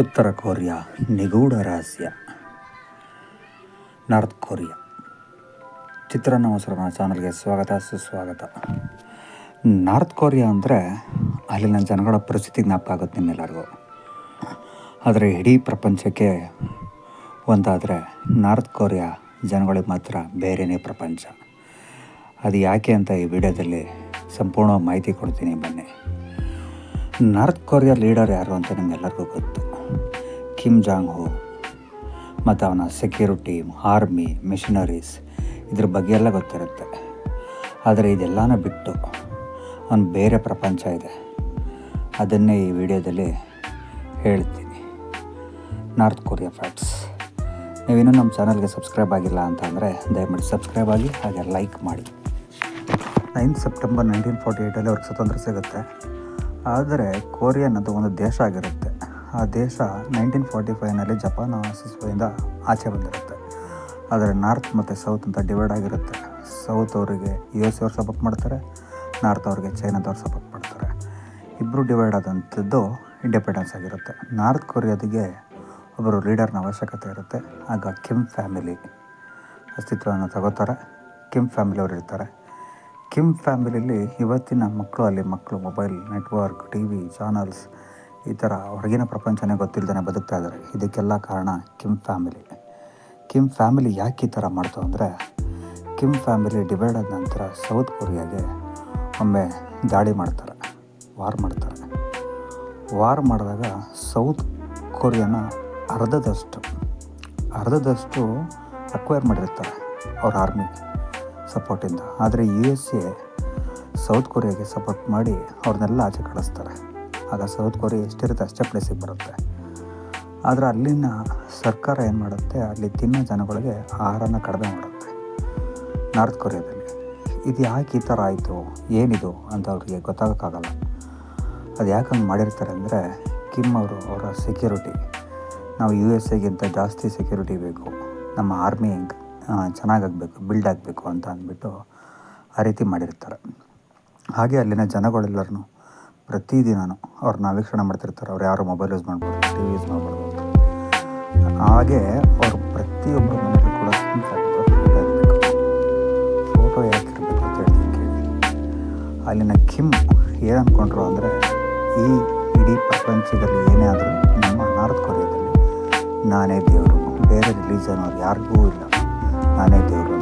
ಉತ್ತರ ಕೊರಿಯಾ ನಿಗೂಢ ರಹಸ್ಯ. ನಾರ್ತ್ ಕೊರಿಯಾ ಚಿತ್ರಾನ್ನ ಮೊಸರನ್ನ ಚಾನಲ್ಗೆ ಸುಸ್ವಾಗತ. ನಾರ್ತ್ ಕೊರಿಯಾ ಅಂದರೆ ಅಲ್ಲಿನ ಜನಗಳ ಪರಿಸ್ಥಿತಿ ಜ್ಞಾಪಕ ಆಗುತ್ತೆ ನಿಮ್ಮೆಲ್ಲರಿಗೂ. ಆದರೆ ಇಡೀ ಪ್ರಪಂಚಕ್ಕೆ ಒಂದಾದರೆ ನಾರ್ತ್ ಕೊರಿಯಾ ಜನಗಳಿಗೆ ಮಾತ್ರ ಬೇರೆಯೇ ಪ್ರಪಂಚ. ಅದು ಯಾಕೆ ಅಂತ ಈ ವಿಡಿಯೋದಲ್ಲಿ ಸಂಪೂರ್ಣ ಮಾಹಿತಿ ಕೊಡ್ತೀನಿ, ಬನ್ನಿ. ನಾರ್ತ್ ಕೊರಿಯಾ ಲೀಡರ್ ಯಾರು ಅಂತ ನಿಮ್ಗೆಲ್ಲರಿಗೂ ಗೊತ್ತು, ಕಿಮ್ ಜಾಂಗ್ ಹೋ. ಮತ್ತು ಅವನ ಸೆಕ್ಯೂರಿಟಿ, ಆರ್ಮಿ, ಮಿಷನರೀಸ್ ಇದ್ರ ಬಗ್ಗೆ ಎಲ್ಲ ಗೊತ್ತಿರುತ್ತೆ. ಆದರೆ ಇದೆಲ್ಲನ ಬಿಟ್ಟು ಅವನು ಬೇರೆ ಪ್ರಪಂಚ ಇದೆ, ಅದನ್ನೇ ಈ ವಿಡಿಯೋದಲ್ಲಿ ಹೇಳ್ತೀನಿ. North Korea facts. ನೀವಿನ್ನೂ ನಮ್ಮ ಚಾನಲ್ಗೆ ಸಬ್ಸ್ಕ್ರೈಬ್ ಆಗಿಲ್ಲ ಅಂತ ಅಂದರೆ ದಯಮಾಡಿ ಸಬ್ಸ್ಕ್ರೈಬ್ ಆಗಿ, ಹಾಗೆ ಲೈಕ್ ಮಾಡಿ. 9 ಸೆಪ್ಟೆಂಬರ್ 1948 ಅವ್ರಿಗೆ ಸ್ವತಂತ್ರ ಸಿಗುತ್ತೆ. ಆದರೆ ಕೊರಿಯಾ ಅನ್ನೋದು ಒಂದು ದೇಶ ಆಗಿರುತ್ತೆ. ಆ ದೇಶ 1945 ಜಪಾನ್ ಆಶಿಸುವಿಂದ ಆಚೆ ಬಂದಿರುತ್ತೆ. ಆದರೆ ನಾರ್ತ್ ಮತ್ತು ಸೌತ್ ಅಂತ ಡಿವೈಡ್ ಆಗಿರುತ್ತೆ. ಸೌತ್ ಅವರಿಗೆ US ಅವ್ರು ಸಪೋರ್ಟ್ ಮಾಡ್ತಾರೆ, ನಾರ್ತ್ ಅವ್ರಿಗೆ ಚೈನಾದವ್ರು ಸಪೋರ್ಟ್ ಮಾಡ್ತಾರೆ. ಇಬ್ಬರು ಡಿವೈಡ್ ಆದಂಥದ್ದು ಇಂಡಿಪೆಂಡೆನ್ಸ್ ಆಗಿರುತ್ತೆ. ನಾರ್ತ್ ಕೊರಿಯಾದಿಗೆ ಒಬ್ಬರು ಲೀಡರ್ನ ಅವಶ್ಯಕತೆ ಇರುತ್ತೆ. ಆಗ ಕಿಮ್ ಫ್ಯಾಮಿಲಿ ಅಸ್ತಿತ್ವವನ್ನು ತಗೋತಾರೆ. ಕಿಮ್ ಫ್ಯಾಮಿಲಿ ಅವರು ಇರ್ತಾರೆ. ಕಿಮ್ ಫ್ಯಾಮಿಲಿಲಿ ಇವತ್ತಿನ ಮಕ್ಕಳು ಮೊಬೈಲ್ ನೆಟ್ವರ್ಕ್, TV ಚಾನಲ್ಸ್, ಈ ಥರ ಹೊರಗಿನ ಪ್ರಪಂಚನೇ ಗೊತ್ತಿಲ್ಲದೇ ಬದುಕ್ತಾ ಇದ್ದಾರೆ. ಇದಕ್ಕೆಲ್ಲ ಕಾರಣ ಕಿಮ್ ಫ್ಯಾಮಿಲಿ. ಕಿಮ್ ಫ್ಯಾಮಿಲಿ ಯಾಕೆ ಈ ಥರ ಮಾಡ್ತು ಅಂದರೆ, ಕಿಮ್ ಫ್ಯಾಮಿಲಿ ಡಿವೈಡ್ ಆದ ನಂತರ ಸೌತ್ ಕೊರಿಯಾಗೆ ಒಮ್ಮೆ ದಾಳಿ ಮಾಡ್ತಾರೆ, ವಾರ್ ಮಾಡಿದಾಗ ಸೌತ್ ಕೊರಿಯಾನ ಅರ್ಧದಷ್ಟು ಅಕ್ವೈರ್ ಮಾಡಿರ್ತಾರೆ ಅವ್ರ ಆರ್ಮಿ ಸಪೋರ್ಟಿಂದ. ಆದರೆ USA ಸೌತ್ ಕೊರಿಯಾಗೆ ಸಪೋರ್ಟ್ ಮಾಡಿ ಅವ್ರನ್ನೆಲ್ಲ ಆಚೆ ಕಳಿಸ್ತಾರೆ. ಆಗ ಸೌತ್ ಕೊರಿಯಾ ಎಷ್ಟಿರುತ್ತೆ ಅಷ್ಟೇ ಪ್ಲೇಸಿಗೆ ಬರುತ್ತೆ. ಆದರೆ ಅಲ್ಲಿನ ಸರ್ಕಾರ ಏನು ಮಾಡುತ್ತೆ, ಅಲ್ಲಿ ತಿನ್ನೋ ಜನಗಳಿಗೆ ಆಹಾರನ ಕಡಿಮೆ ಮಾಡುತ್ತೆ ನಾರ್ತ್ ಕೊರಿಯಾದಲ್ಲಿ. ಇದು ಯಾಕೆ ಈ ಥರ ಆಯಿತು, ಏನಿದು ಅಂತ ಅವ್ರಿಗೆ ಗೊತ್ತಾಗೋಕ್ಕಾಗಲ್ಲ. ಅದು ಯಾಕೆ ಹಂಗೆ ಮಾಡಿರ್ತಾರೆ ಅಂದರೆ, ಕಿಮ್ ಅವರ ಸೆಕ್ಯೂರಿಟಿ, ನಾವು USA ಜಾಸ್ತಿ ಸೆಕ್ಯೂರಿಟಿ ಬೇಕು, ನಮ್ಮ ಆರ್ಮಿ ಚೆನ್ನಾಗಾಗಬೇಕು, ಬಿಲ್ಡ್ ಆಗಬೇಕು ಅಂತ ಅಂದ್ಬಿಟ್ಟು ಆ ರೀತಿ ಮಾಡಿರ್ತಾರೆ. ಹಾಗೆ ಅಲ್ಲಿನ ಜನಗಳೆಲ್ಲರೂ ಪ್ರತಿದಿನವೂ ಅವ್ರನ್ನ ವೀಕ್ಷಣೆ ಮಾಡ್ತಿರ್ತಾರೆ. ಅವ್ರು ಯಾರು ಮೊಬೈಲ್ ಯೂಸ್ ಮಾಡ್ಬೋದು, TV ಯೂಸ್ ಮಾಡ್ಬೋದು. ಹಾಗೆ ಅವರು ಪ್ರತಿಯೊಬ್ಬರ ಮನೆಯಲ್ಲೂ ಕೂಡ ಫೋಟೋ ಯಾಕಿರಬೇಕು ಅಂತ ಹೇಳ್ತೀನಿ ಕೇಳಿ. ಅಲ್ಲಿನ ಕಿಮ್ ಏನು ಅಂದ್ಕೊಂಡ್ರು ಅಂದರೆ, ಈ ಇಡೀ ಪ್ರಪಂಚದಲ್ಲಿ ಏನೇ ಆದರೂ ನಮ್ಮ ನಾರ್ತ್ ಕೊರಿಯಾದಲ್ಲಿ ನಾನೇ ದೇವರು, ಬೇರೆ ರಿಲೀಜನ್ ಅವ್ರು ಯಾರಿಗೂ ಇಲ್ಲ, ನಾನೇ ದೇವರು